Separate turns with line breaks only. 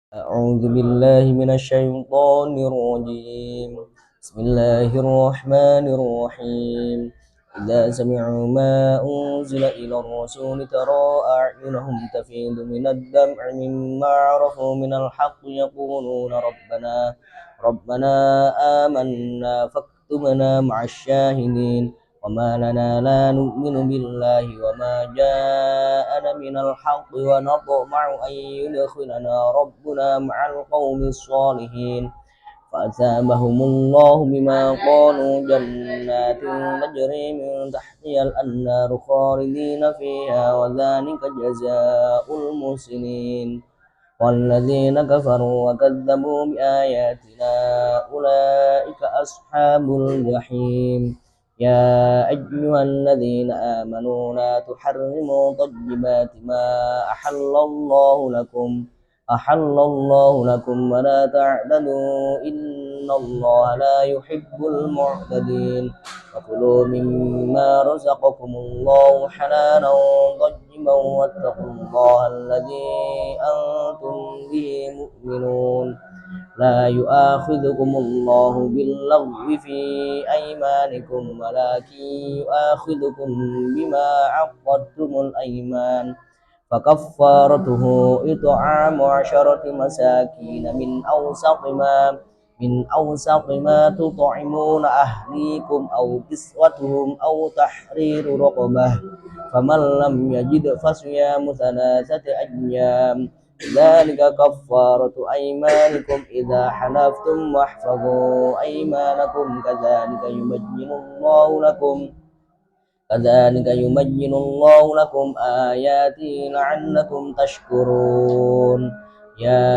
أعوذ بالله من الشيطان الرجيم. بسم الله الرحمن الرحيم. إذا سمعوا ما أنزل إلى الرسول ترى أعينهم تفيض من الدمع مما عرفوا من الحق يقولون ربنا آمنا فاكتبنا مع الشاهدين. وما لنا لا نؤمن بالله وما جاءنا من الحق ونطمع أن يدخلنا ربنا مع القوم الصالحين فأثابهم الله بما قالوا جنات تجري من تحتها الأنهار خالدين فيها وذلك جزاء المحسنين. والذين كفروا وكذبوا بآياتنا أولئك أصحاب الجحيم. يا أيها الذين آمنوا لا تحرموا طيبات ما أحل الله لكم ولا تعتدوا إن الله لا يحب المعتدين. وكلوا مما رزقكم الله حلالا طيبا واتقوا الله الذي أنتم به مؤمنون. لا يؤاخذكم الله باللغو في أيمانكم ولكن يؤاخذكم بما عقدتم الأيمان فكفارته إطعام 10 مساكين من أوسط ما تطعمون أهليكم أو كسوتهم أو تحرير رقبة فمن لم يجد فصيام 3 أيام ذلك كفارة أيمانكم إذا حلفتم واحفظوا أيمانكم كذلك يبين الله لكم آياته لعلكم تشكرون. يا